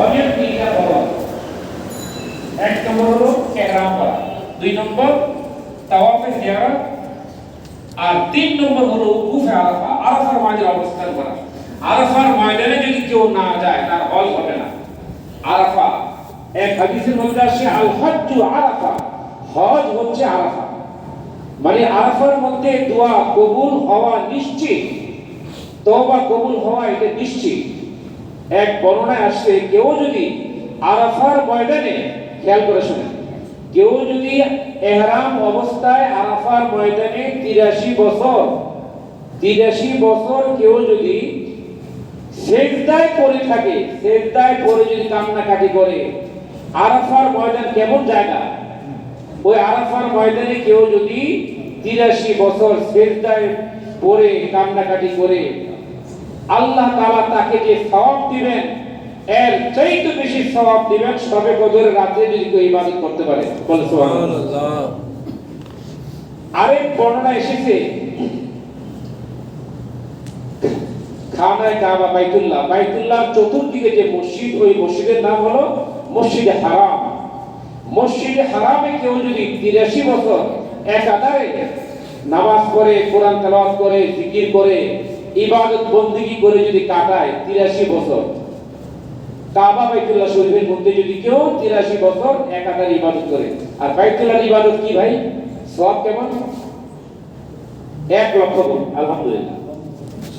হজের তিনটা ফরজ। এক নম্বর হলো ইহরাম করা, দুই নম্বর তাওয়াফে জিয়ারত, আর তিন নম্বর হলো উকুফে আরাফা, আরাফার ময়দানে অবস্থান করা। আরাফার ময়দানে যদি কেউ না যায় তার হজ হবে না। আরাফা, এক হাদিসের মধ্যে আসে আল হজ্জু আরাফা, হজ হচ্ছে আরাফা। মানে আরাফার মধ্যে দোয়া কবুল হওয়া নিশ্চিত, তওবা কবুল হওয়া এটা নিশ্চিত। এক বর্ণনায় আসছে কেউ যদি আরাফার ময়দানে, খেয়াল করে শুনেন, কেউ যদি ইহরাম অবস্থায় আরাফার ময়দানে 83 বছর কেউ যদি সিজদায় পড়ে থাকে, সিজদায় পড়ে যদি কান্নাকাটি করে, আরাফার ময়দান কেমন জায়গা, ওই আরাফার ময়দানে কেউ যদি 83 বছর সিজদায় পড়ে কান্নাকাটি করে, আল্লাহ তাআলা তাকে যে সওয়াব দিবেন এর চাইতে বেশি সওয়াব দিবেন শবে কদরের রাতে যদি কেউ ইবাদত করতে পারে। বল সুবহানাল্লাহ। আরেক বর্ণনা এসেছে খানায়ে কাবা, বাইতুল্লাহ চতুর্দিকে যে মসজিদ, ওই মসজিদের নাম হলো মসজিদে হারাম। মসজিদে হারামে কেউ যদি 83 বছর একাধারে নামাজ পড়ে, কোরআন তেলাওয়াত করে, জিকির করে, ইবাদত বন্দেগী করে যদি কাটায় 83 বছর, কাবা বাইতুল্লাহ শরীফের মধ্যে যদি কেউ 83 বছর একাধারে ইবাদত করে, আর বাইতুল্লাহর ইবাদত কি ভাই, সওয়াব কেমন? 1 লক্ষ গুণ। আলহামদুলিল্লাহ।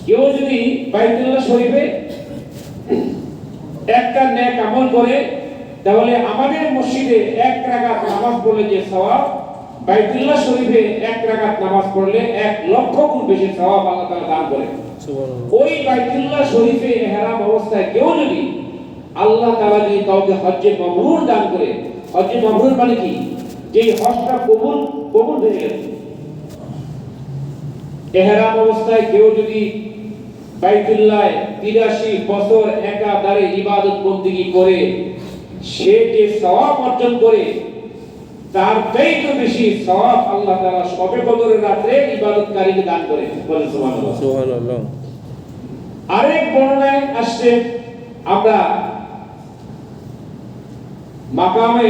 কেউ যদি বাইতুল্লাহ শরীফে একটা নেক আমল করে, তাহলে আমাদের মসজিদে 1 রাকাত নামাজ পড়লে যে সওয়াব, বাইতুল্লাহ শরীফে 1 রাকাত নামাজ পড়লে 1 লক্ষ গুণ বেশি সওয়াব আল্লাহ তাআলা দান করেন। ওই বাইতুল্লাহ শরীফে ইহরাম অবস্থায় কেউ যদি, আল্লাহ তাআলা যদি কাউকে হজ্জে মাবরুর দান করে, হজ্জে মাবরুর মানে কি, যে হজটা কবুল হয়ে গেল। ইহরাম অবস্থায় কেউ যদি বাইতুল্লাহ 83 বছর একাধারে ইবাদত বন্দেগী করে, সে যে সওয়াব অর্জন করে তার চাইতে বেশি সওয়াব আল্লাহ তাআলা শবে কদরের রাতে ইবাদতকারীকে দান করেন। বলেন সুবহানাল্লাহ। সুবহানাল্লাহ। আরেক বর্ণনায় আসছে আমরা মাকামে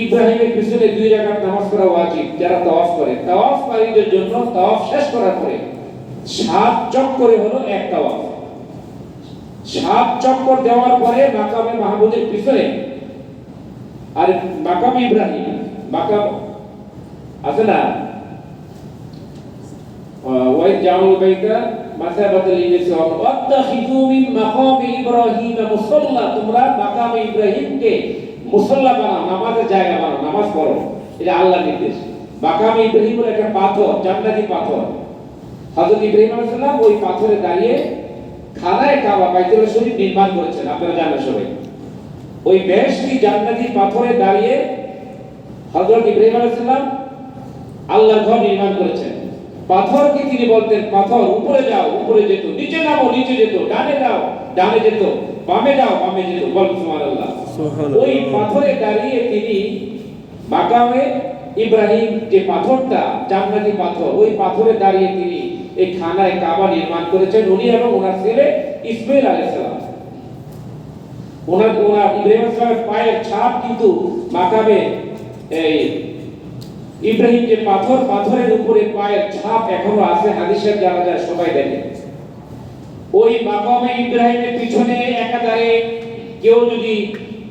ইব্রাহিমের পিছনে 2 রাকাত নামাজ পড়া ওয়াজিব যারা তাওয়াফ করে। তাওয়াফকারীদের জন্য তাওয়াফ শেষ করার পরে 7 চক্করে হলো এক তাওয়াফ। 7 চক্কর দেওয়ার পরে মাকামে মাহমুদের পিছনে, আর মাকামে ইব্রাহিম, মাকাম আছে না, ওয়াই জাউল বাইতা মাসাবাতাল লিনাস ওয়া আত্তাখিযু মিন মাকামি ইব্রাহিম মুসাল্লা, তোমরা মাকামে ইব্রাহিমকে মুসাল্লা বানাও, নামাজের জায়গা বানাও, নামাজ পড়ো। এটা আল্লাহর নির্দেশ। মাকামে ইব্রাহিম হলো একটা পাথর, জান্নাতি পাথর। হযরত ইব্রাহিম আলাইহিস সালাম ওই পাথরে দাঁড়িয়ে খানায়ে কাবা বাইতুল শরীফ নির্মাণ করেছেন, আপনারা জানেন সবাই। ওই বেশটি জান্নাতি পাথরে দাঁড়িয়ে হযরত ইব্রাহিম আলাইহিস সালাম আল্লাহর ঘর নির্মাণ করেছেন। পাথরকে তিনি বলতেন, পাথর উপরে যাও, উপরে যেত, নিচে নামো, নিচে যেত, ডানে যাও, ডানে যেত, বামে যাও, বামে যেত। বলুন সুবহানাল্লাহ। ওই পাথরে দাঁড়িয়ে তিনি মাকামে ইব্রাহিম যে পাথরটা জান্নাতি পাথর, ওই পাথরে দাঁড়িয়ে তিনি এই খানায়ে কাবা নির্মাণ করেছেন, উনি এবং ওনার ছেলে ইসমাঈল আলাইহিস সালাম। ওনার ইব্রাহিম আলাইহিস সালামের পায়ের ছাপ কিন্তু মাকামে এই ইব্রাহিম যে পাথর, পাথরের উপরে পায়ের ছাপ এখনো আছে, হাদিসে জানা যায়, সবাই দেখে। ওই মাকামে ইব্রাহিমের পিছনে একাধারে কেউ যদি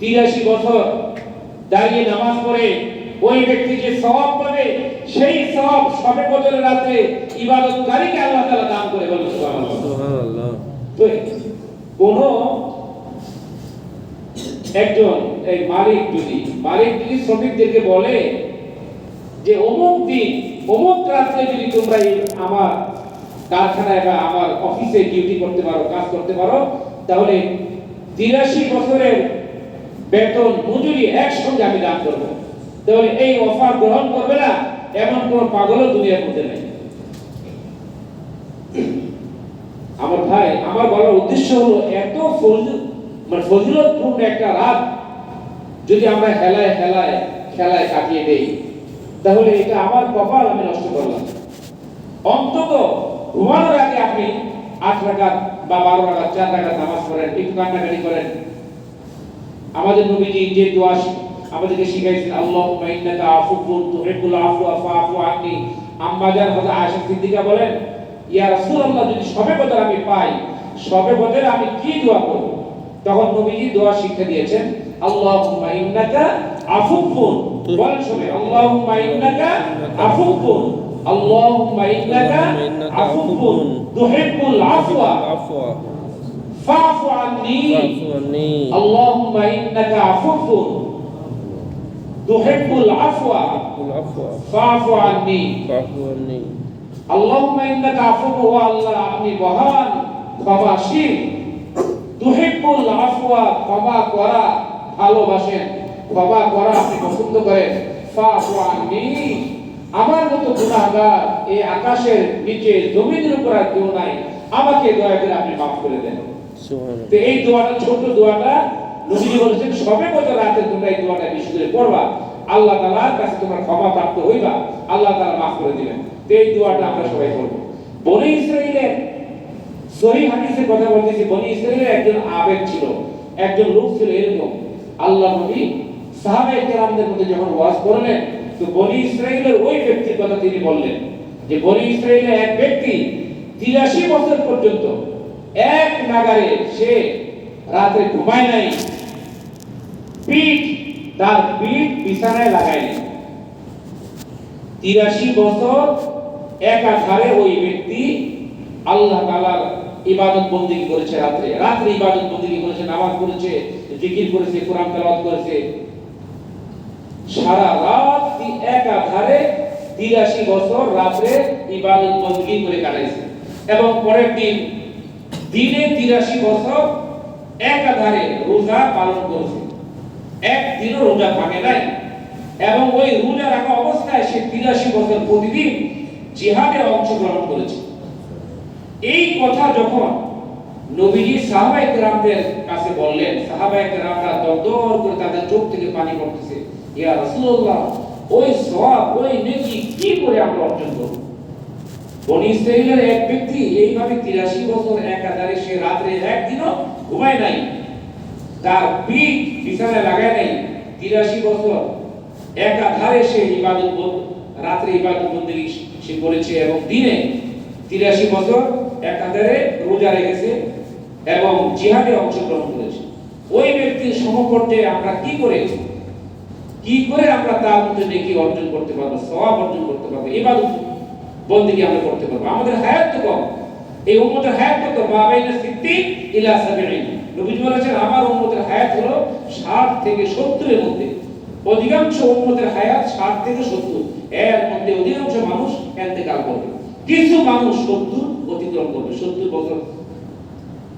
83 বছর দাঁড়িয়ে নামাজ পড়ে, ওই ব্যক্তি যে সওয়াব পাবে, সেই সওয়াব শবে কদরের রাতে ইবাদতকারীকে আল্লাহ তাআলা দান করে। বলুন সুবহানাল্লাহ। তো কোন একজন এই মালিক যদি শ্রমিকদেরকে বলে যে অমুক দিন অমুক রাতে যদি তোমরা আমার কারখানায় বা আমার অফিসে ডিউটি করতে পারো, কাজ করতে পারো, তাহলে 83 বছরের বেতন মজুরি একসঙ্গে আমি দান করব। তাহলে এই অফার গ্রহণ করবে না এমন কোন পাগলও দুনিয়ার মধ্যে নেই। আমার ভাই, আমার বলার উদ্দেশ্য হলো এত ফজিলতপূর্ণ একটা রাত যদি আমরা খেলায় কাটিয়ে দেই, তাহলে এটা আমার কপাল, আমি নষ্ট করলাম। অন্তত ঘুমানোর আগে আপনি 8 রাকাত বা 12 রাকাত 4 রাকাত নামাজ পড়েন, একটু কান্নাকাটি করেন, আমাদের নবীজি যে দোয়া আমাদেরকে শিখাইছেন, আল্লাহুম্মা ইন্নাকা আফুউন তুহিব্বুল আফওয়া ফাআফু আন্নি। আম্মা জান হযরত আয়েশা সিদ্দিকা বলেন, ইয়া রাসূলুল্লাহ, যদি শবে বদর আমি পাই, শবে বদরে আমি কি দোয়া করব? তখন নবীজি দোয়া শিক্ষা দিয়েছেন, আল্লাহুম্মা ইন্নাকা আফুউন, বলেন সবাই, আল্লাহুম্মা ইন্নাকা আফুউন, আল্লাহুম্মা ইন্নাকা আফুউন তুহিব্বুল আফওয়া ফাআফু আন্নি, আল্লাহুম্মা ইন্নাকা আফুউন তুহিব্বুল আফওয়া ফাআফু আন্নি। আল্লাহুম্মা ইন্নাকা আফুউন, ও আল্লাহ আপনি মহান ক্ষমাশীল, তুহিব্বুল আফওয়া ক্ষমা করা ভালোবাসেন, ক্ষমা করা আপনি পছন্দ করেন, ফাআফু আন্নি, আমার মতো গুনাহগার এই আকাশের নিচে জমিনের উপর আর কেউ নাই, আমাকে দয়া করে আপনি মাফ করে দেন। সুবহানাল্লাহ। তো এই দোয়াটা, ছোট দোয়াটা নবীজি বলেছেন সবে বছর রাতে তোমরা এই দোয়াটা বেশি করে পড়বা, আল্লাহ তাআলার কাছে তোমরা ক্ষমা প্রাপ্ত হইবা, আল্লাহ তাআলা মাফ করে দিবেন। তো এই দোয়াটা আমরা সবাই করব। বনি ইসরাইলের সহিহ হাদিসে কথা বলতেছি, বনি ইসরাইলের একজন আবেদ ছিল, একজন লোক ছিল এরকম, আল্লাহ নবী সাহাবায়ে কেরামদের মধ্যে যখন ওয়াজ করলেন, তো বনি ইসরাইলের ওই ব্যক্তির কথা তিনি বললেন যে বনি ইসরাইলের এক ব্যক্তি 83 বছর পর্যন্ত এক নাগারে সে রাতে ঘুমায় নাই, তার পিঠ বিছানায় লাগায়নি। 83 বছর একাধারে ওই ব্যক্তি আল্লাহ তাআলার ইবাদত বন্দেগী করেছে, রাতে রাতে ইবাদত বন্দেগী করেছে, নামাজ পড়েছে, জিকির করেছে, কোরআন তেলাওয়াত করেছে, সারা রাত একাধারে 83 বছর রাতে ইবাদত বন্দেগী করে কাটাইছে। এবং পরের দিন দিনে 83 বছর একাধারে রোজা পালন করেছে, একদিনও রোজা ভাঙে নাই। এবং ওই রোজা রাখা অবস্থায় সে 83 বছর প্রতিদিন জিহাদে অংশগ্রহণ করেছে। এই কথা যখন নবীজি সাহাবায়ে কেরামদের কাছে বললেন, সাহাবায়ে কেরামরা দরদর করে তাদের চোখ থেকে পানি পড়তেছে, ইয়া রাসূলুল্লাহ, ওই সওয়াব, ওই নেকি কি করে আমরা অর্জন করব? বনি ইসরাইলের এক ব্যক্তি এইভাবে 83 বছর একাধারে সে রাতে একদিনও ঘুমায় নাই, তার পিঠ বিছানায় লাগায় নাই, 83 বছর একাধারে সে রাতে ইবাদত বন্দেগী সে করেছে এবং দিনে 83 বছর একাধারে রোজা রেখেছে এবং জিহাদে অংশগ্রহণ করেছে। ওই ব্যক্তির সমপর্যায়ে আমরা কি করে আমরা তার মধ্যে নেকি অর্জন করতে পারবো, সওয়াব অর্জন করতে পারবো, ইবাদত বন্দেগী আমরা করতে পারবো? আমাদের হায়াত তো কম, এই উম্মতের হায়াত কত? মা বাইনা 60 ইলা 70। নবীজি বলেছেন আমার উম্মতের হায়াত হলো 60 থেকে 70 এর মধ্যে। অধিকাংশ উম্মতের হায়াত 60 থেকে 70, এর মধ্যে অধিকাংশ মানুষ ইন্তেকাল করবে। কিছু মানুষ 70 অতিক্রম করবে, 70 বছর,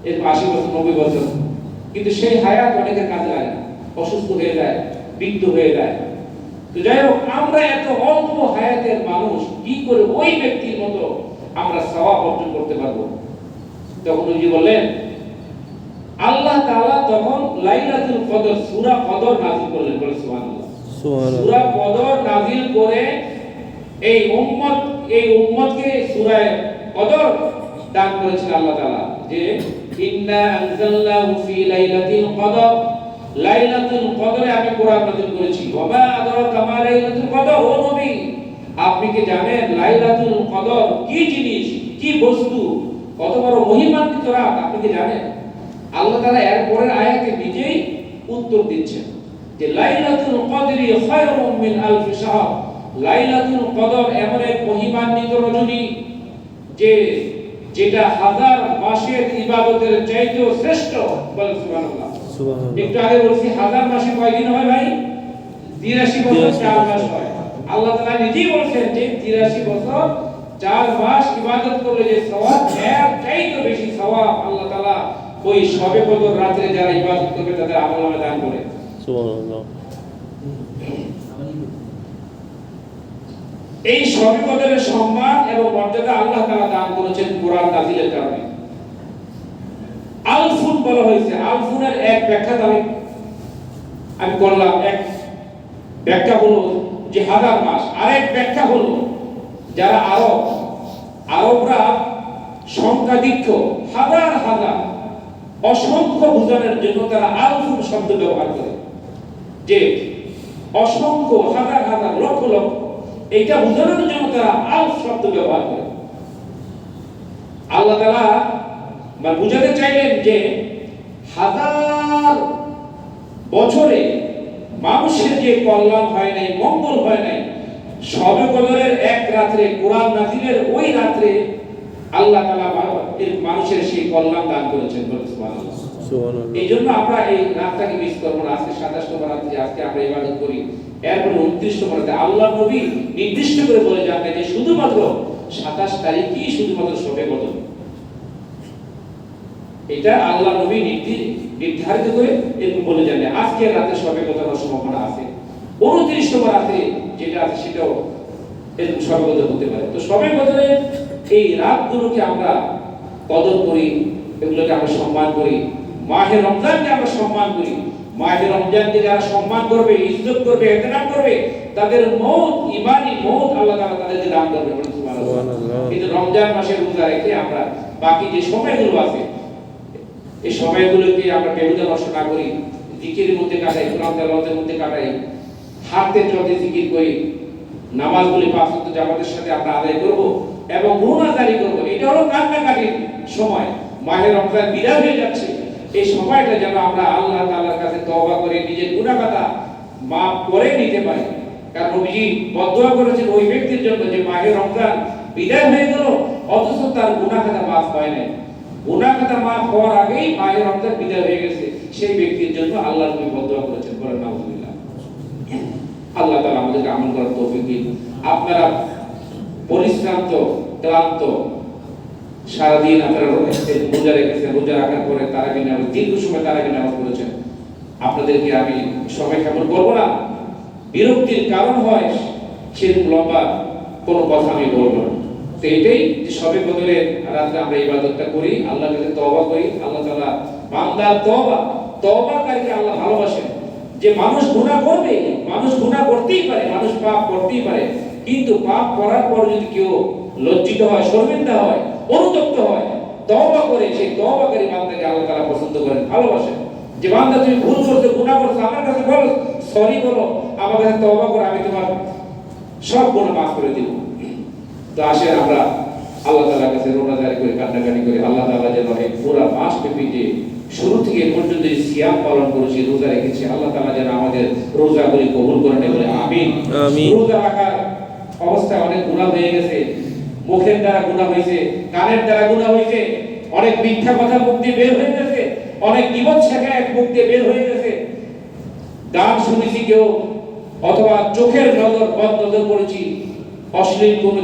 এর 80 বছর, 90 বছর, কিন্তু সেই হায়াত অনেকের কাজে লাগে না, অসুস্থ হয়ে যায়, বৃদ্ধ হয়ে যায়। তো যাই হোক, আমরা এত অল্প হায়াতের মানুষ কি করে ওই ব্যক্তির মতো আমরা সওয়াব অর্জন করতে পারবো? তখন নবী বললেন, আল্লাহ তাআলা তখন লাইলাতুল কদর, সূরা কদর নাযিল করলেন। বলে সুবহানাল্লাহ। সূরা কদর নাযিল করে এই উম্মতকে সূরা কদর দান করেছেন আল্লাহ তাআলা, যে ইন্না আনজালনাহু ফি লাইলাতিল কদর, লাইলাতুল কদরে আমি কোরআন নাযিল করেছি। ওয়া মা আদরাকা মা লাইলাতুল কদর, ও নবী আপনি কি জানেন লাইলাতুল কদর কি জিনিস, কি বস্তু, কত বড় মহিমান্বিত রাত, আপনি কি জানেন? আল্লাহ তাআলা এর পরের আয়াতে নিজেই উত্তর দিচ্ছেন যে লাইলাতুল কদরি খায়রুম মিন আলফি শাহর, লাইলাতুল কদর এমন এক মহিমান্বিত রজনী যেটা হাজার মাসের ইবাদতের চাইতেও শ্রেষ্ঠ। বলেন সুবহানাল্লাহ। একটু আগে বলছি হাজার মাসে কয় দিন হয় ভাই? 83 বছর 4 মাস হয়। আল্লাহ তাআলা নিজেই বলেন যে 83 বছর 4 মাস ইবাদত করলে যে সওয়াব, এর চাইতেও বেশি সওয়াব আল্লাহ তাআলা ওই শবে কদর রাতে যারা ইবাদত করবে তাদের আমলনামে দান করে। সুবহানাল্লাহ। এই শবে কদরের সম্মান এবং মর্যাদা আল্লাহ তাআলা দান করেছেন কোরআন নাযিলের কারণে। আলফুন বলা হয়েছে, আলফুনের এক ব্যাখ্যা আমি করলাম। এক ব্যাখ্যা হলো যে হাজার মাস, আরেক ব্যাখ্যা হলো যারা আরবরা সংখ্যাধিক্য হাজার হাজার অসংখ্য বোঝানোর জন্য তারা আলফুল শব্দ ব্যবহার করে, যে অসংখ্য, হাজার হাজার, লক্ষ লক্ষ, এইটা বোঝানোর জন্য তারা আলফ শব্দ ব্যবহার করে। আল্লাহ তাআলা বুঝাতে চাইলেন যে হাজার বছরে মানুষের যে কল্যাণ হয় নাই, মঙ্গল হয় নাই, শবে কদরের এক রাত্রে, কোরআন নাযিলের ওই রাত্রে আল্লাহ তাআলা মানুষের সেই কল্যাণ দান করেছেন। সুবহানাল্লাহ। এই জন্য আমরা এই রাতটাকে মিস করবো না। আজকে 27 নম্বর রাত্রে, আজকে আমরা ইবাদত করি। এরপরে 29 নম্বর রাতে আল্লাহ নবী নির্দিষ্ট করে বলে যান যে শুধুমাত্র 27 তারিখই শুধুমাত্র শবে কদর। এটা আল্লাহ নবী নির্ধারিত করে এরকম বলে যান আজকে রাতে শবে কদরের সম্ভাবনা আছে। 29 নম্বর রাতে যেটা আছে সেটাও এরকম শবে কদর হতে পারে। তো শবে কদরের এই রাতগুলোকে আমরা কদর করি, এগুলোকে আমরা সম্মান করি। মাহে রমজানকে আমরা সম্মান করি। মাহে রমজানকে যারা সম্মান করবে, ইজ্জত করবে, এহতেরাম করবে, তাদের মওত, ঈমানি মওত আল্লাহ তাআলা তাদেরকে দান করবে। সুবহানাল্লাহ। কিন্তু রমজান মাসে রোজা রেখে আমরা বাকি যে সময়গুলো আছে, এই সময়গুলোকে আমরা বেহুদা নষ্ট না করি, জিকিরের মধ্যে কাটাই, কোরআন তেলাওয়াতের মধ্যে কাটাই, হাতে চলতে জিকির করি, নামাজগুলি 5 ওয়াক্ত জামাতের সাথে আমরা আদায় করব এবং রোজাদারি করব। এটা হলো কান্নাকাটির সময়। মাহে রমজান বিদায় হয়ে যাচ্ছে, এই সময়টা যেন আমরা আল্লাহ তাআলার কাছে তওবা করে নিজের গুনাহ খাতা মাফ করে নিতে পারি। কারণ নবীজি বদদোয়া করেছেন ওই ব্যক্তির জন্য যে মাহে রমজান বিদায় হয়ে গেল অথচ তার গুনাহ খাতা মাফ হয় নাই। গুনাহ খাতা মাফ হওয়ার আগেই মাহে রমজান বিদায় হয়ে গেছে, সেই ব্যক্তির জন্য আল্লাহ নবী বদদোয়া করেছেন। বলেন নাউজুবিল্লাহ। আল্লাহ তাআলা আমাদেরকে আমল করার তৌফিক দিন। আপনারা পরিশ্রান্ত, ক্লান্ত, সারাদিন আপনারা রোজা রেখেছেন, রোজা রাখার পরে তারাবি নামাজ, দীর্ঘ সময় তারাবি নামাজ পড়েছেন। আপনাদেরকে আমি সময় কেমন করবো না, বিরক্তির কারণ হয় সেরকম লম্বা কোনো কথা আমি বলবো না। তো এটাই যে শবে কদরের রাতে আমরা ইবাদতটা করি, আল্লাহর কাছে তওবা করি। আল্লাহ তাআলা বান্দার তওবাকারীকে আল্লাহ ভালোবাসেন। যে মানুষ গুনাহ করবে, মানুষ গুনাহ করতেই পারে, মানুষ পাপ করতেই পারে, কিন্তু পাপ করার পর যদি কেউ লজ্জিত হয়, শর্মিন্দা হয়, অনুতপ্ত হয়, তওবা করে, সেই তওবাকারী বান্দাকে আল্লাহ তাআলা পছন্দ করেন, ভালোবাসেন। যে বান্দা তুমি ভুল করছো, গুনাহ করছো, আমার কাছে বলো, সরি বলো, আমার কাছে তওবা করো, আমি তোমার সব গুনাহ মাফ করে দেব। তো আসেন আমরা আল্লাহ তাআলার কাছে রোজাদারি করে, কান্নাকাটি করে, আল্লাহ তাআলা যেন এই পুরো মাস ব্যাপী যে শুরু থেকে এ পর্যন্ত এই সিয়াম পালন করেছি, রোজা রেখেছি, আল্লাহ তাআলা যেন আমাদের রোজাগুলি কবুল করে নেয়। বলে আমিন। রোজা রাখার অবস্থায় অনেক গুনাহ হয়ে গেছে, মুখের দ্বারা গুনাহ হয়েছে, কানের দ্বারা গুনাহ হয়েছে, অনেক মিথ্যা কথা মুখ দিয়ে বের হয়ে গেছে, অনেক গীবত শিকায়ত মুখ দিয়ে বের হয়ে গেছে, গান শুনেছি কেউ, অথবা চোখের বদ নজর করেছি, অশ্লীল কোন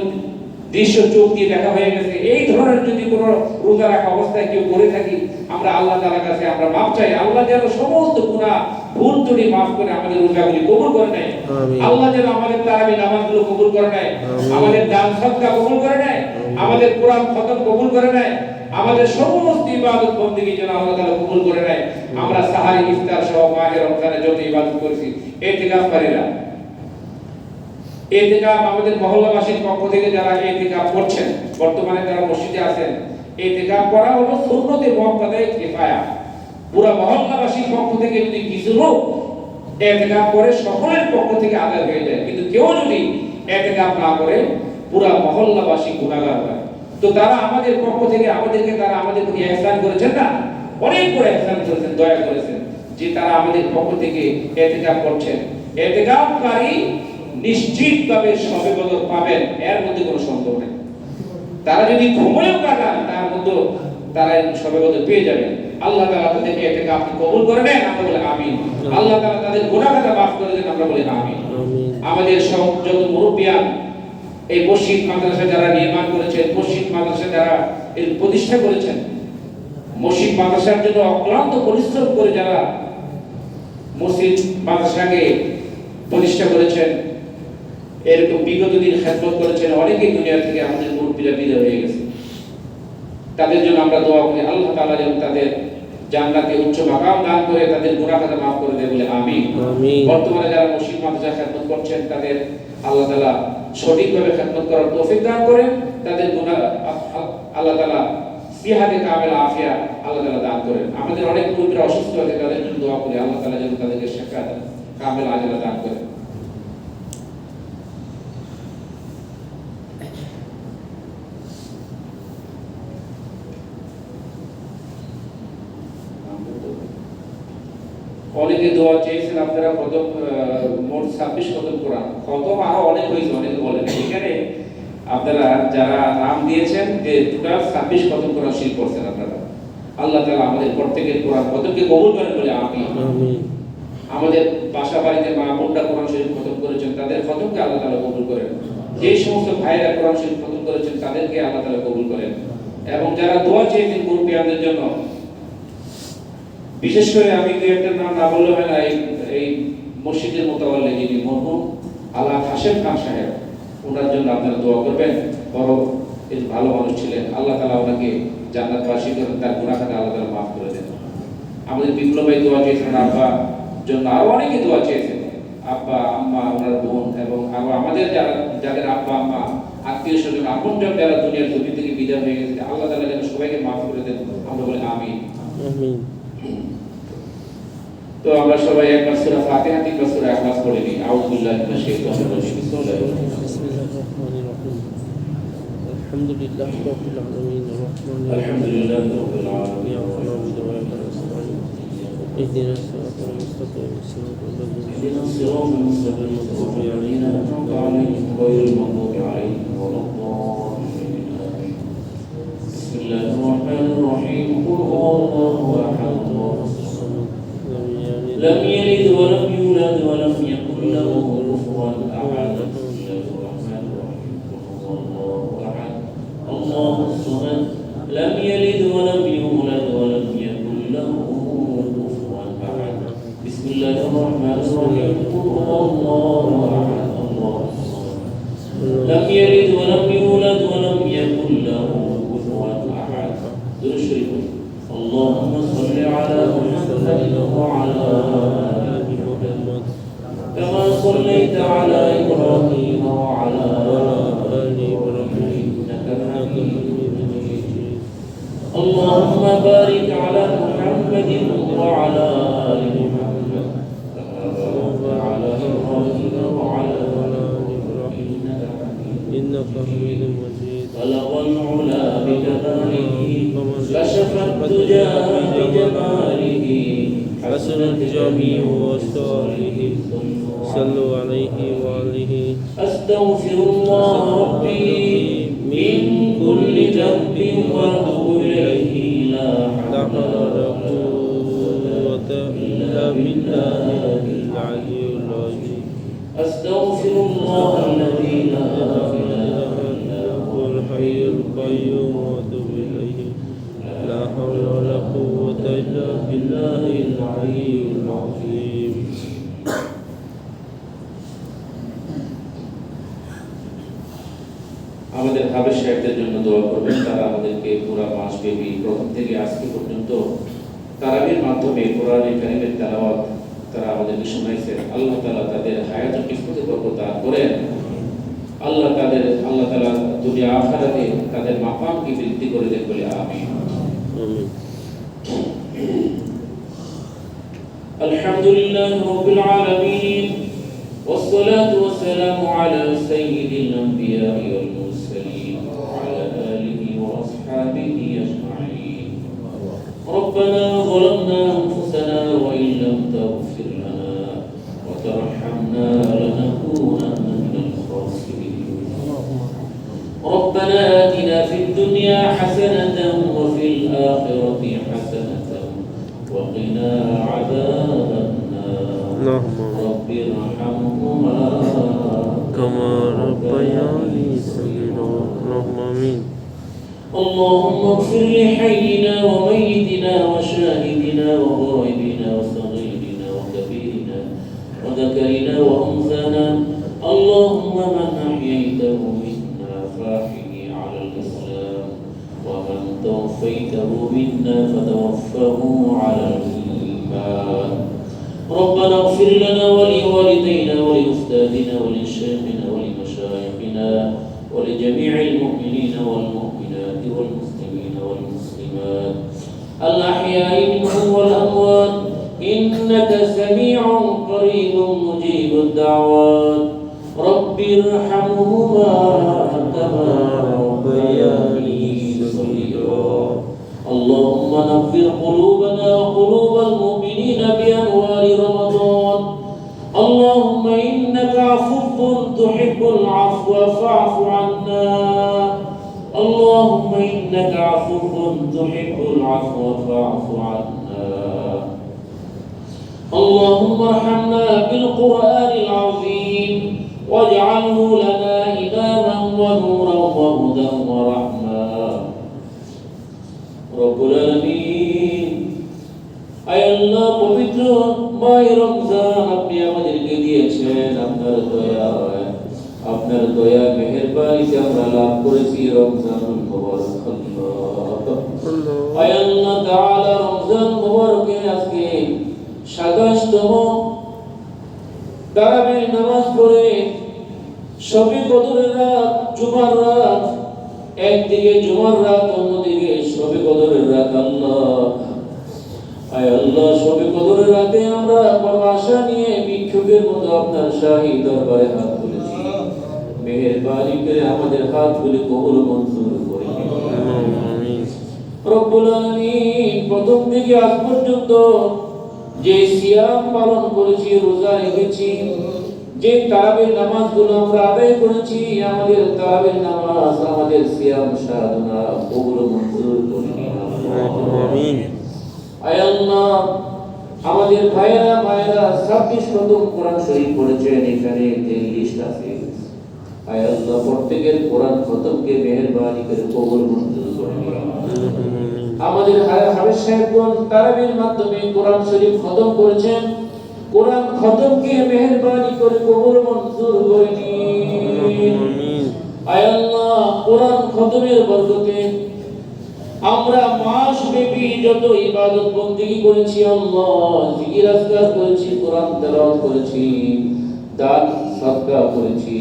দৃশ্য চোখ দিয়ে দেখা হয়ে গেছে। এই ধরনের যদি কোনো রোজা রাখা অবস্থায় কেউ করে থাকি, আমরা আল্লাহ তাআলার কাছে আমরা মাফ চাই। আল্লাহ যেন সমস্ত গুনাহ ভুল ত্রুটি মাফ করে আমাদের রোজাগুলি কবুল করে নেয়। আল্লাহ যেন আমাদের তারাবি নামাজগুলো কবুল করে নেয়, আমাদের দান সদকা কবুল করে নেয়, আমাদের কোরআন খতম কবুল করে নেয়, আমাদের সমস্ত ইবাদত বন্দেগী যেন আল্লাহ তাআলা কবুল করে নেয়। আমরা সাহারি, ইফতার সহ মাহে রমজানে যত ইবাদত করেছি, ইতিকাফকারীরা, ইতিকাফ আমাদের মহল্লাবাসীর পক্ষ থেকে যারা ইতিকাফ করছেন, বর্তমানে যারা মসজিদে আছেন, ইতিকাফ করা হলো সুন্নতে মুআক্কাদায়ে কিফায়া। পুরো মহল্লাবাসীর পক্ষ থেকে যদি কিছু লোক ইতিকাফ করে, সকলের পক্ষ থেকে আদায় হয়ে যায়। কিন্তু কেউ যদি ইতিকাফ না করে, পুরো মহল্লাবাসী গুনাহগার হয়। তো তারা আমাদের পক্ষ থেকে তারা আমাদের প্রতি ইহসান করেছেন না, অনেক বড় ইহসান করেছেন, দয়া করেছেন, যে তারা আমাদের পক্ষ থেকে ইতিকাফ করছেন। ইতিকাফকারী নিশ্চিতভাবে শবে কদর পাবেন, এর মধ্যে কোনো সন্দেহ নেই। তারা যদি ঘুমিয়েও কাটান, তার মধ্যে তারা শবে কদর পেয়ে যাবেন। আল্লাহ তাআলা তাদেরকে ইতিকাফ কবুল করে নেন, আমরা বলি আমিন। আল্লাহ তাআলা তাদের গুনাহ খাতা মাফ করে দেন, আমরা বলি আমিন। আমাদের সব যত মুরব্বিয়ান, এই মসজিদ মাদ্রাসা যারা নির্মাণ করেছেন, মসজিদ মাদ্রাসা যারা এর প্রতিষ্ঠা করেছেন, মসজিদ মাদ্রাসার জন্য অক্লান্ত পরিশ্রম করে যারা মসজিদ মাদ্রাসাকে প্রতিষ্ঠা করেছেন, এরকম বিগত দিন খেদমত করেছেন, অনেকেই দুনিয়া থেকে আমাদের মুরব্বিরা বিদায় হয়ে গেছে। তাদের জন্য আমরা দোয়া করি, আল্লাহ তাআলা যেন তাদের জান্নাতে উচ্চ মাকাম দান করে, তাদের গুনাহ খাতা মাফ করে দেয়, বলে আমিন। বর্তমানে যারা মসজিদ মাদ্রাসা খেদমত করছেন, তাদের আল্লাহ তাআলা সঠিকভাবে খেদমত করার তৌফিক দান করেন, তাদের গুনাহ আল্লাহ তাআলা সিহাতে কামেল আফিয়া আল্লাহ তাআলা দান করেন। আমাদের অনেক মুরব্বীরা অসুস্থ আছে, তাদের জন্য দোয়া করি আল্লাহ তাআলা যেন তাদেরকে শিফা দেন, কামিল আজলা দান করেন। অনেকে দোয়া চেয়েছেন আপনারা খতম, মোট 26 খতম কোরআন, খতম আরো অনেক হয়েছে, অনেকে বলেন এখানে আপনারা যারা নাম দিয়েছেন যে টোটাল 26 খতম কোরআন শরীফ পড়ছেন আপনারা। আল্লাহ তাআলা আমাদের প্রত্যেকের কোরআন খতমকে কবুল করেন বলে আমিন। আমাদের বাসা বাড়িতে মা বোনরা কোরআন শরীফ খতম করেছেন, তাদের খতমকে আল্লাহ তাআলা কবুল করেন। যে সমস্ত ভাইরা কোরআন শরীফ খতম করেছেন তাদেরকে আল্লাহ তাআলা কবুল করেন। এবং যারা দোয়া চেয়েছেন মুরব্বিয়ানদের জন্য, বিশেষ করে আমি দুই একটা নাম না বললে হয় না, এই মসজিদের মোতাওয়াল্লি যিনি মরহুম আল্লাহ হাশেম খান সাহেব, ওনার জন্য আপনারা দোয়া করবেন। বড় এই ভালো মানুষ ছিলেন, আল্লাহ তাআলা ওনাকে জান্নাতবাসী করেন, তার গুনাহকে আল্লাহ তাআলা মাফ করে দেন। আমাদের বিপ্লব ভাই দোয়া চেয়েছেন, আব্বা জন্য আরো অনেকে দোয়া চেয়েছেন, আব্বা আম্মা ওনার বোন এবং আরো আমাদের যাদের আব্বা আম্মা আত্মীয় স্বজন আপনজন যারা দুনিয়ার জমি থেকে বিদায় হয়ে গেছে, আল্লাহ তাআলা যেন সবাইকে মাফ করে দেন, আমরা বলি আমিন। তো আমরা সবাই একবার সূরা ফাতিহা থেকে সূরা ইখলাস পড়ে নিই। আউযু বিল্লাহি মিনাশ শাইতানির রাজিম। বিসমিল্লাহির রহমানির রহিম। আলহামদুলিল্লাহি রাব্বিল আলামিন আলহামদুলিল্লাহি রাব্বিল আলামিন ইহদিনাস সিরাতাল মুস্তাকিম সিরাতাল লাযিনা আন'আমতা আলাইহিম গায়রিল মাগদুবি আলাইহিম ওয়ালাদ-দাল্লিন। বিসমিল্লাহির রহমানির রহিম। কুল হুয়াল্লাহু আহাদ لم يلد ولم يولد ولم يكن له كفوا أحد. بسم الله الرحمن الرحيم. قل هو الله أحد الله الصمد لم يلد ولم يولد ولم يكن له كفوا أحد. بسم الله الرحمن الرحيم. قل هو الله أحد الله الصمد لم يلد ولم يولد ولم يكن له كفوا أحد. اللهم صل على محمد وعلى آل محمد كما صليت على إبراهيم وعلى آل إبراهيم إنك حميد مجيد. اللهم بارك على محمد وعلى آل محمد كما باركت على إبراهيم وعلى آل إبراهيم إنك حميد مجيد. بلغ العلا بكماله كشف الدجى بجماله حسنت جميع أسراره صلوا عليه وآله. أستغفر الله ربي من كل ذنب وأتوب إليه لا حول ولا قوة إلا بالله العلي العظيم. أستغفر الله الذي لا إله إلا هو الحي القيوم وأتوب إليه لا حول ولا قوة إلا بالله العلي العظيم. আমাদের হাবেশ সাহেবদের জন্য দোয়া করবেন। তারা আমাদেরকে পুরো মাস ব্যাপী প্রথম থেকে আজকে পর্যন্ত তারাবির মাধ্যমে কোরআনের কারিমের তেলাওয়াত তারা আমাদেরকে শোনাইছেন। আল্লাহ তাআলা তাদের হায়াতুল কিসমতে বরকত দান করেন। আল্লাহ তাআলা দুনিয়া আখিরাতে তাদের মাকামকে বৃদ্ধি করে দেন বলে আমিন। আলহামদুলিল্লাহি রাব্বিল আলামিন والصلاة والسلام على سيد الأنبياء والمرسلين وعلى آله وأصحابه أجمعين. ربنا ظلمنا أنفسنا وإن لم تغفر لنا وترحمنا لنكونن من الخاسرين. ربنا آتنا في الدنيا حسنة وفي الآخرة حسنة وقنا عذاب النار. رب ارحمهما كما ربياني صغيرا. اللهم آمين. اللهم اغفر لحينا وميتنا وشاهدنا وغائبنا وصغيرنا وكبيرنا وذكرنا وأنثانا. اللهم من أحييته منا فأحيه على الإسلام ومن توفيته منا فتوفه على الإيمان. ربنا اغفر لنا ولوالدينا ولأستاذنا ولشيخنا ولمشايخنا ولجميع المؤمنين والمؤمنات والمسلمين والمسلمات الأحياء منهم والأموات إنك سميع قريب مجيب الدعوات رب ارحمهما كما ربياني صغيرا اللهم نفر قلوبنا وقلوب المؤمنين بأنوار رمضان اللهم إنك عفو تحب العفو فاعف عنا اللهم إنك عفو تحب العفو فاعف عنا اللهم ارحمنا بالقرآن العظيم واجعله لنا إماما ونورا وهدى ورحمة رب العالمين আয় আল্লাহ পবিত্র মাহে রমজান আপনি আমাদেরকে দিয়েছেন আপনার দয়া মেহেরবানিতে আমরা লাভ করেছি রমজানুল মুবারক আয় আল্লাহ তাআলা রমজান মুবারকের আজকে 27তম তারাবির নামাজ পড়ে শবে কদরের রাত জুমার রাত একদিকে জুমার রাত অন্যদিকে শবে কদরের রাত আয় আল্লাহ শবে কদরের রাতে আমরা বড় আশা নিয়ে ভিক্ষুকের মতো আপনার শাহী দরবারে হাত তুলেছি মেহেরবানি করে আমাদের হাতগুলি কবুল মঞ্জুর করে আমিন রব্বুল আলামিন প্রথম থেকে আজ পর্যন্ত যে সিয়াম পালন করেছি রোজা রেখেছি যে তারাবির নামাজগুলো আমরা আদায় করেছি আমাদের তারাবির নামাজ আমাদের সিয়াম সাধনা কবুল মঞ্জুর করে আমিন আয় আল্লাহ আমাদের ভাইয়েরা মায়েরা 26 খতম কোরআন শরীফ পড়েছেন এখানে 43 আছে আয় আল্লাহ প্রত্যেকের কোরআন খতমকে মেহেরবানি করে কবুল মঞ্জুর করে আমাদের হাফেজ সাহেবগণ তারাবির মাধ্যমে কোরআন শরীফ খতম করেছেন কোরআন খতমকে মেহেরবানি করে কবুল মঞ্জুর করে নিন আয় আল্লাহ কোরআন খতমের বরকতে আমরা মাস ব্যাপী যত ইবাদত বন্দেগী করেছি আল্লাহ জিকির আজকার করেছি কোরআন তেলাওয়াত করেছি দান সদকা করেছি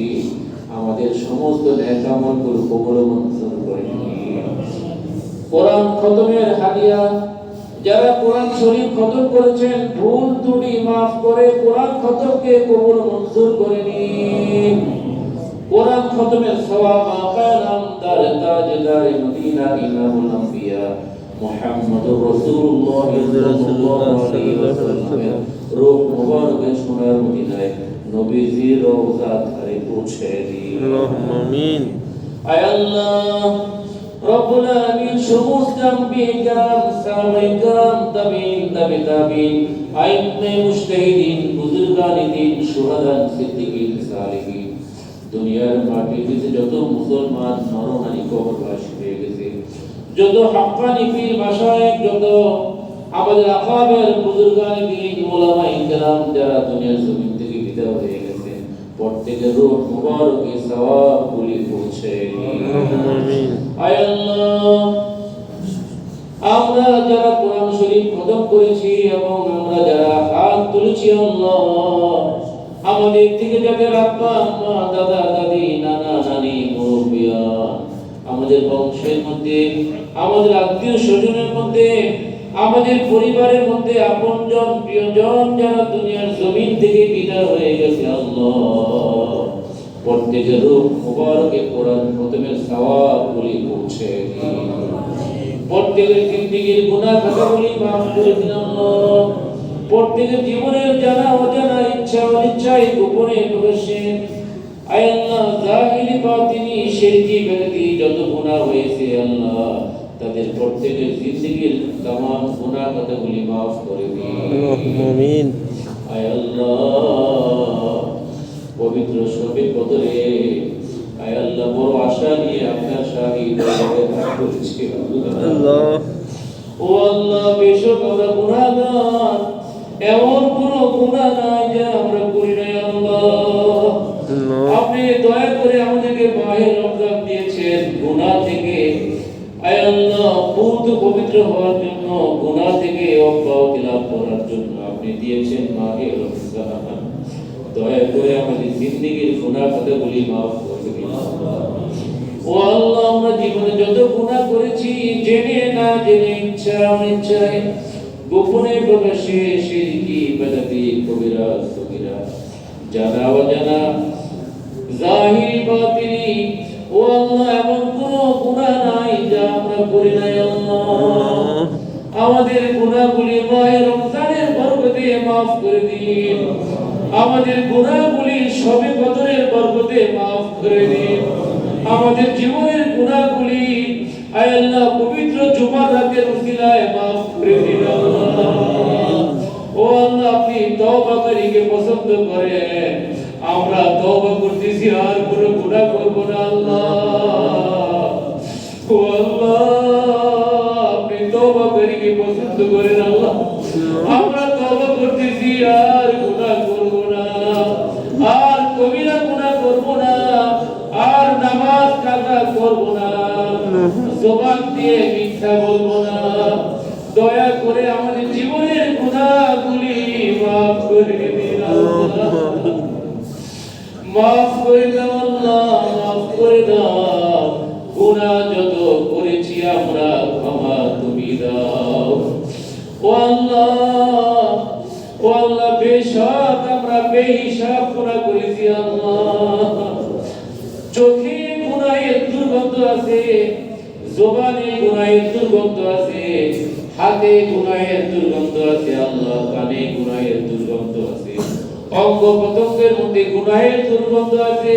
আমাদের সমস্ত নেক আমলগুলো কবুল মঞ্জুর করে নিন কোরআন খতমের হাদিয়া যারা কোরআন শরীফ খতম করেছেন ভুল ত্রুটি maaf করে কোরআন খতমকে কবুল মঞ্জুর করে নিন কোরআন খতমের সওয়াব আকালাম দার তাজদার মদিনা ইমামুল আম্বিয়া মুহাম্মদুর রাসূলুল্লাহ সাল্লাল্লাহু আলাইহি ওয়াসাল্লাম রূহ মুবারকের সোনার মদিনায় নবীজির রওজা ধারে পৌঁছে দিন আল্লাহুম্মা আমিন আয় আল্লাহ রব্বুল আলামিন সমস্ত আম্বিয়া کرام সাহাবায়ে کرام তাবিঈন আইম্মে মুজতাহিদিন বুজুর্গানে দ্বীন শুহাদা সিদ্দিকিন সালিহিন দুনিয়ার মাটিতে যত মুসলমান নরনারী কবরবাসী হয়ে গেছে যত হাক্কানি পীর মাশায়েখ যত আমাদের আকাবের বুজুর্গানে দ্বীন উলামায়ে کرام যারা দুনিয়ার জমিন থেকে বিদায় হয়ে গেছে প্রত্যেকের রূহ মুবারকে সওয়াবগুলি পৌঁছে দিন আমিন আয় আল্লাহ আমরা যারা কোরআন শরীফ খতম করেছি এবং আমরা যারা হাত তুলেছি আল্লাহ আমাদের থেকে যাদের আব্বা আম্মা দাদা দাদি নানা নানি মুরব্বিয়ান আমাদের বংশের মধ্যে আমাদের আত্মীয় স্বজনের মধ্যে আমাদের পরিবারের মধ্যে আপনজন প্রিয়জন যারা দুনিয়ার জমিন থেকে বিদায় হয়ে গেছে আল্লাহ প্রত্যেকের রূহ মুবারকে কোরআন খতমের সওয়াবগুলি পৌঁছে দিন প্রত্যেকের জিন্দেগীর গুনাহ খাতাগুলি maaf করে দিন আল্লাহ প্রত্যেকের জীবনের জানা অজানা ইচ্ছা অনিচ্ছায় গোপনে প্রকাশ্যে আয় আল্লাহ জাহিরি বাতিনি শিরকি বেদাতি যত গুনাহ হয়েছে আল্লাহ তাদের প্রত্যেকের জিন্দেগীর तमाम গুনাহ খাতাগুলি maaf করে দিন আল্লাহুম্মা আমিন আয় আল্লাহ পবিত্র শবে কদরে আয় আল্লাহ বড় আশা নিয়ে আপনার শাহী দরবারে হাত তুলেছি আল্লাহ ও আল্লাহ বেশক আমরা গুনাহগার এমন কোনো গুনাহ নাই যে আমরা করি নাই আল্লাহ আপনি দয়া করে আমাদেরকে মাহে রমজান দিয়েছেন গুনাহ থেকে আয় আল্লাহ পবিত্র হওয়ার জন্য গুনাহ থেকে অব্যাহতি লাভ করার জন্য আপনি দিয়েছেন মাহে রমজান দয়া করে আমাদের জিন্দেগীর গুনাহ খাতাগুলি maaf করে দিন আল্লাহ ও ও আল্লাহ, আমরা জীবনে যত গুনাহ করেছি, জেনে না জেনে, ইচ্ছা অনিচ্ছায়, গোপনে প্রকাশ্যে, শিরকি বেদাতি কবিরা সগীরা, জানা অজানা, জাহিরি বাতিনি, ও আল্লাহ এমন কোনো গুনাহ নাই যা আমরা করি নাই আল্লাহ। আমাদের গুনাহগুলি মাহে রমজানের বরকতে মাফ করে দিন। আমাদের গুনাহগুলি শবে কদরের বরকতে মাফ করে দিন। আমাদের জীবনের গুনাহগুলি আয় আল্লাহ পবিত্র জুমার রাতের উসিলায় মাফ করে দিন আল্লাহ। ও আল্লাহ, আপনি তওবাকারীকে পছন্দ করেন। আমরা তওবা করতেছি, আর কোনো গুনাহ করব না আল্লাহ। ও আল্লাহ, আপনি তওবাকারীকে পছন্দ করেন আল্লাহ। আমরা তওবা করতেছি, আর গুনাহ করব না, আর কবিরা গুনাহ করব না, আর নামাজ কাজা করব না, জবান দিয়ে মিথ্যা বলবো না। দয়া করে আমাদের জীবনের গুনাহগুলি মাফ করে দিন আল্লাহ। মাফ করে দাও আল্লাহ, মাফ করে দাও। গুনাহ যত করেছি আমরা, ক্ষমা তুমি দাও। ও আল্লাহ, ও আল্লাহ, বেশক আমরা বেহিসাব গুনাহ করেছি আল্লাহ। চোখে গুনাহের দুর্গন্ধ আছে, জবানে গুনাহের দুর্গন্ধ আছে, হাতে গুনাহের দুর্গন্ধ আছে আল্লাহ, কানে গুনাহের দুর্গন্ধ আছে, অঙ্গ প্রত্যঙ্গের মধ্যে গুনাহের দুর্গন্ধ আছে।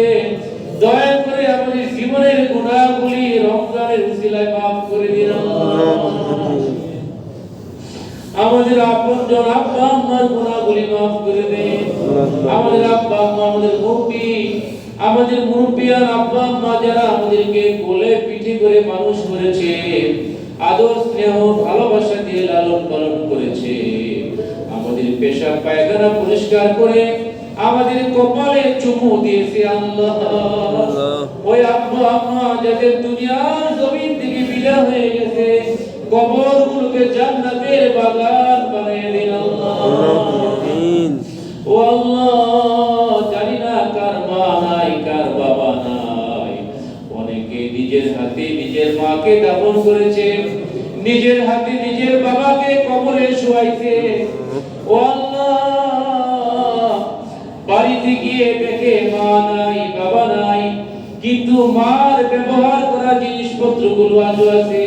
দয়া করে আমাদের জীবনের গুনাহগুলি রমজানের উসিলায় মাফ করে দিন আল্লাহ। আমাদের আপনজন আব্বা আম্মার গুনাহগুলি মাফ করে দেন। আমাদের আব্বা আম্মা, আমাদের মুরব্বিয়ান আব্বা আম্মা যারা আমাদেরকে কোলে পিঠে করে মানুষ করেছে, আদর স্নেহ ভালোবাসা দিয়ে লালন পালন করেছে, আমাদের পেশাব পায়খানা পরিষ্কার করে আমাদের কপালে চুমু দিয়েছে আল্লাহ। ওই আব্বা আম্মা যাদের দুনিয়ার জমিন থেকে বিদায় হয়ে গেছে, কবরগুলোকে জান্নাতের বাগান বানিয়ে দিন আল্লাহ। ও আল্লাহ, জানি না কার মা নাই, কার বাবা নাই। অনেকে নিজের হাতে নিজের মাকে দাফন করেছে, নিজের হাতে নিজের বাবাকে কবরে শোয়াইছে। ও আল্লাহ, বাড়িতে গিয়ে দেখে মা নাই, বাবা নাই, কিন্তু মার ব্যবহার করা জিনিসপত্রগুলো আজও আছে,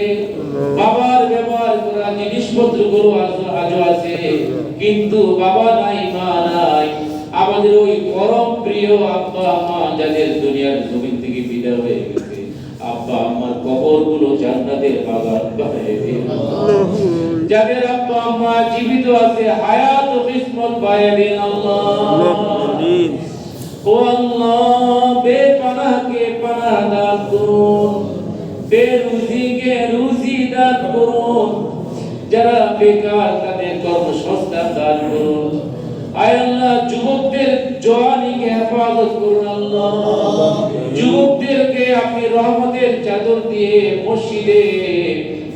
বাবার ব্যবহার করা জিনিসপত্রগুলো আজও আছে, কিন্তু বাবা নাই, মা নাই। আমাদের ওই পরম প্রিয় আব্বা আম্মা যাদের দুনিয়ার জমিন থেকে বিদায় হয়ে গেছে, আব্বা আম্মার কবরগুলো জান্নাতের বাগান বানিয়ে দিন। যাদের আব্বা আম্মা জীবিত আছে, হায়াত ও কিসমত বানিয়ে দিন আল্লাহ। ও আল্লাহ, বেপানাহকে পানাহ দান করুন, বেরুজিকে রুজি দান করুন, যারা বেকার তাদের কর্মসংস্থান দান করুন। আয় আল্লাহ, যুবকদের জওয়ানিকে হেফাজত করুন আল্লাহ। যুবকদেরকে আপনি রহমতের চাদর দিয়ে মসজিদে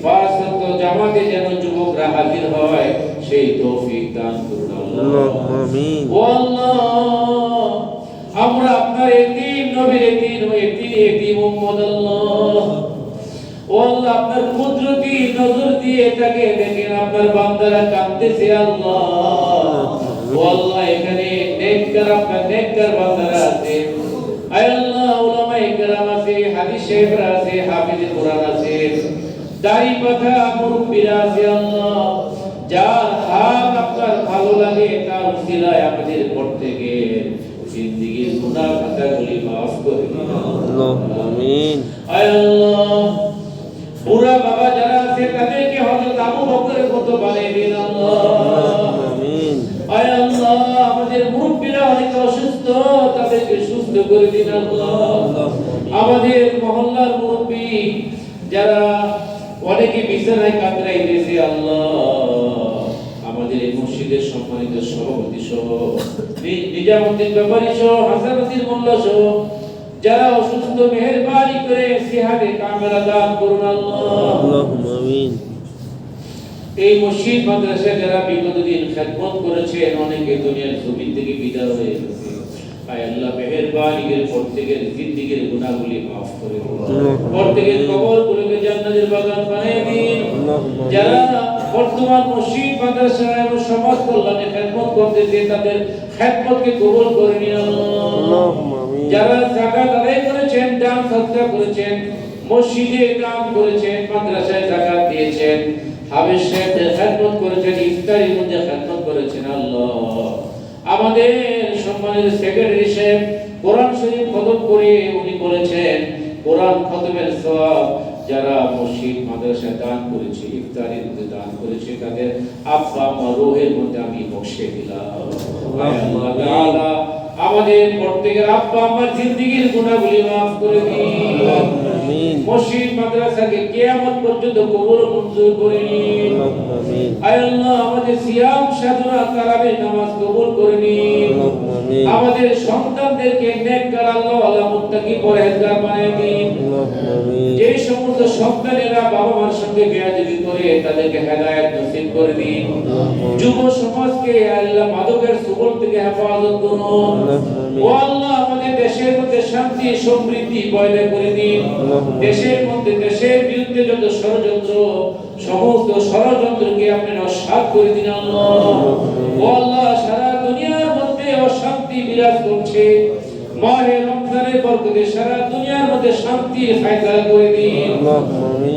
পাঁচ ওয়াক্ত জামাতে যেন যুবকরা হাজির হয়, সেই তৌফিক দান করুন আল্লাহ। আমিন। ও আল্লাহ, আমরা আপনার এতিম নবীর এতিম উম্মত আল্লাহ। ও আল্লাহ, আপনার কুদরতি নজর দিয়ে তাকে দেখেন, আপনার বান্দারা কাঁদতেছে আল্লাহ। ও আল্লাহ, এখানে নেককার, আপনার নেককার বান্দারা আছে। আয় আল্লাহ, উলামায়ে কেরাম আছে, হাদিস সাহেবরা আছে, হাফেজে কোরআন আছে, দাড়ি পাকা মুরব্বিরা আছে আল্লাহ। যার হাত আপনার ভালো লাগে তার উসিলায় আমাদের প্রত্যেকের জিন্দেগীর গুনাহ খাতাগুলি মাফ করে দিন আল্লাহ। আমিন। আয় আল্লাহ, বুড়া বাবা যারা আছে তাদেরকে হযরত আবু বকরের মতো বানিয়ে দিন আল্লাহ। আমিন। আয় আল্লাহ, আমাদের মুরব্বিরা অনেক অসুস্থ, তাদেরকে সুস্থ করে দিন আল্লাহ। আমাদের মহল্লার মুরব্বি যারা অনেকে বিছানায় কাতরাইতেছে আল্লাহ, আমাদের এই মসজিদের সম্মানিত সভাপতি সহ, নিজামুদ্দিন ব্যাপারী সহ, হাসানুদ্দিন মোল্লা সহ যারা অসুস্থ, মেহেরবানি করে সিহাতে কামেলা দান করুন আল্লাহ। আল্লাহুম্মা আমিন। এই মসজিদ মাদ্রাসায় যারা বিগত দিন খেদমত করেছেন, অনেকে দুনিয়ার জমিন থেকে বিদায় হয়ে গেছে, আয় আল্লাহ মেহেরবানি করে প্রত্যেকের জিন্দেগীর গুনাহগুলি মাফ করে দিন প্রত্যেকের কবরগুলোকে জান্নাতের বাগান বানিয়ে দিন যারা বর্তমান মসজিদ মাদ্রাসা এবং সমাজ কল্যাণে খেদমত করতেছে তাদের খেদমতকে কবুল করে নিন আল্লাহ যারা যাকাত আদায় করেছেন দান সদকা করেছেন মসজিদে দান করেছেন মাদ্রাসায় যাকাত দিয়েছেন হাফেজ সাহেবদের খেদমত করেছেন ইফতারির মধ্যে খেদমত করেছেন আল্লাহ আমাদের সম্মানিত সেক্রেটারি সাহেব কোরআন শরীফ খতম করে উনি বলেছেন কোরআন খতমের সওয়াব যারা মসজিদ মাদ্রাসায় দান করেছে ইফতারির মধ্যে দান করেছে তাদের আব্বা আম্মা রূহের মধ্যে আমি বখশে দিলাম আল্লাহ তাআলা আমাদের প্রত্যেকের আব্বা আম্মার জিন্দেগীর গুনাহগুলি maaf করে দিন আমিন মসজিদ মাদ্রাসাকে কিয়ামত পর্যন্ত কবুল মঞ্জুর করে নিন আমিন আয় আল্লাহ আমাদের সিয়াম সাধনা তারাবির নামাজ কবুল করে নিন আমিন আমাদের সন্তানদেরকে নেককার আল্লাহওয়ালা মুত্তাকি পরহেজগার বানিয়ে দিন আমিন যে সমস্ত সন্তানেরা বাবা মার সঙ্গে বেয়াদবি করে তাদেরকে হেদায়েত নসিব করে দিন যুব সমাজকে আল্লাহ মাদকের সুবল থেকে হেফাজত করুন ও আল্লাহ আমাদের দেশের মধ্যে শান্তি সমৃদ্ধি পয়দা করে দিন দেশের মধ্যে দেশের বিরুদ্ধে যত ষড়যন্ত্র সমস্ত ষড়যন্ত্রকে আপনি নস্যাৎ করে দিন আল্লাহ ও আল্লাহ সারা দুনিয়ার মধ্যে অশান্তি বিরাজ করছে মাহে রমজানের বরকতে সারা দুনিয়ার মধ্যে শান্তি ফায়সালা করে দিন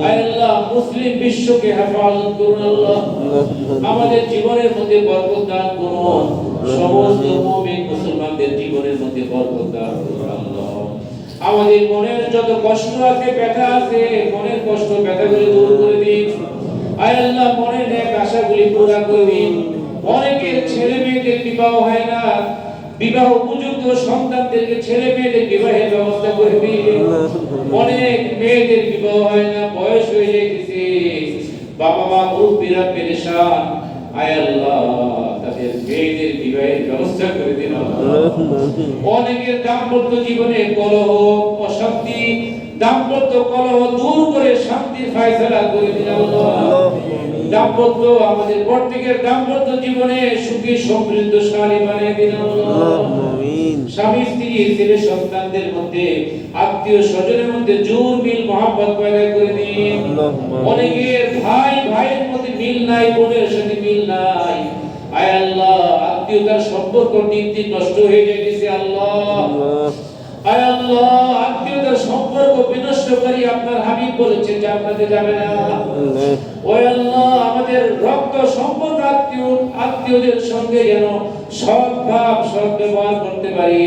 আল্লাহ মুসলিম বিশ্বকে হেফাজত করুন আল্লাহ আমাদের জীবনের মধ্যে বরকত দান করুন সমস্ত মুমিন মুসলমানদের জীবনের মধ্যে বরকত দান করুন আল্লাহ আমাদের মনের যত কষ্ট আছে ব্যথা আছে মনের কষ্ট ব্যথাগুলি দূর করে দিন আয় আল্লাহ মনের নেক আশাগুলি পুরা করে দিন অনেকের ছেলে মেয়েদের বিবাহ হয় না বিবাহ উপযুক্ত সন্তানদেরকে ছেলে মেয়েদের বিবাহের ব্যবস্থা করে দিন অনেক মেয়েদের বিবাহ হয় না বয়স হয়ে যাইতেছে বাবা মা মুরব্বিরা পেরেশান আয় আল্লাহ তাদের মেয়েদের বিবাহের ব্যবস্থা করে দিন অনেকের দাম্পত্য জীবনে কলহ অশান্তি দাম্পত্য কলহ দূর করে শান্তির ফায়সালা করে দিন আল্লাহ দাম্পত্য আমাদের প্রত্যেকের দাম্পত্য জীবনে সুখী সমৃদ্ধশালী বানিয়ে দিন আল্লাহ আমিন স্বামী স্ত্রী ছেলে সন্তানদের মধ্যে আত্মীয় স্বজনের মধ্যে জোর মিল মহব্বত পয়দা করে দিন অনেকের ভাই ভাইয়ের মধ্যে মিল নাই বোনের সাথে মিল নাই আয় আল্লাহ আত্মীয়তার সম্পর্ক দিন দিন নষ্ট হয়ে যাইতেছে আল্লাহ আয় আল্লাহ আত্মীয়তার সম্পর্ক বিনষ্টকারী আপনার হাবিব বলেছেন যে আপনাদের যাবে না ও আল্লাহ আমাদের রক্ত সম্পর্ক আত্মীয়দের সঙ্গে যেন সৎ ভাব সৎ ব্যবহার করতে পারি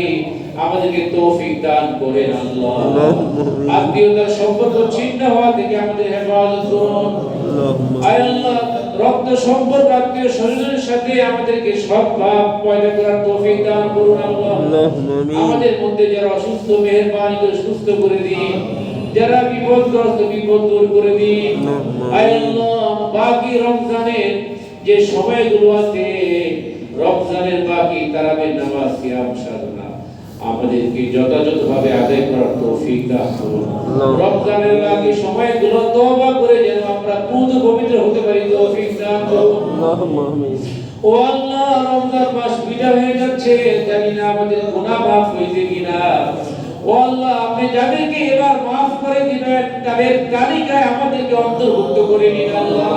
আমাদেরকে তৌফিক দান করেন আল্লাহ আত্মীয়তার সম্পর্ক ছিন্ন হওয়া থেকে আমাদের হেফাজত করুন আয় আল্লাহ রক্ত সম্পর্ক আত্মীয় স্বজনের সাথে আমাদেরকে সৎ ভাব পয়দা করার তৌফিক দান করুন আল্লাহ আমাদের মধ্যে যারা অসুস্থ মেহেরবানি করে সুস্থ করে দিন যারা বিপদগ্রস্ত বিপদ দূর করে দিন আয় আল্লাহ বাকি রমজানের যে সময়গুলো আছে রমজানের বাকি তারাবির নামাজ সিয়াম সাধনা আমাদেরকে যথাযথভাবে আদায় করার তৌফিক দান করুন রমজানের বাকি সময়গুলো তওবা করে যেন আমরা পূর্ণ পবিত্র হতে পারি তৌফিক দান করুন আমিন ও আল্লাহ রমজান মাস বিদায় হয়ে যাচ্ছে জানি না আমাদের গুনাহ মাফ হইছে কিনা ও আল্লাহ আপনি যাদেরকে এবার মাফ করে দিবেন তাদের তালিকায় আমাদেরকে অন্তর্ভুক্ত করে নিন আল্লাহ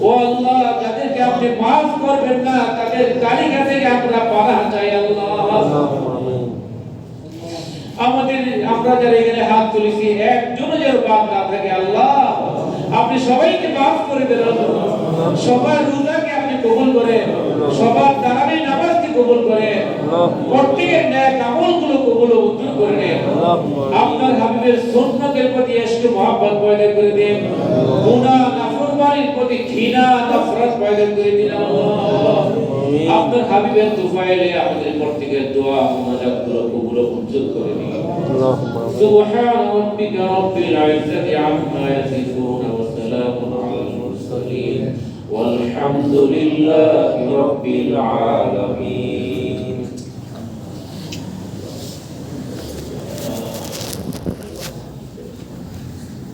ও আল্লাহ যাদেরকে আপনি মাফ করবেন না তাদের তালিকা থেকে আমরা পানাহ চাই আল্লাহ আমাদের আমরা যারা এখানে হাত তুলেছি একজনও যেন বাদ না থাকে আল্লাহ আপনি সবাইকে মাফ করে দেন আল্লাহ সবার রোজাকে আপনি কবুল করেন সবার তারাবি নামাজকে কবুল করেন প্রত্যেকের নেক আমলগুলো কবুল ও মঞ্জুর করে নেন আপনার হাবিবের সুন্নতের প্রতি ইশক মহব্বত পয়দা করে দেন গুনাহ নাফরমানির প্রতি ঘৃণা নফরত পয়দা করে দিন আল্লাহ আপনার হাবিবের তুফাইলে আমাদের প্রত্যেকের দোয়া মুনাজাতগুলো কবুল ও মঞ্জুর করে নিন সুবহান রাব্বিকা রাব্বিল ইজ্জাতি আম্মা ইয়াসিফুন ওয়া সালামুন আলাল মুরসালিন والحمد لله رب العالمين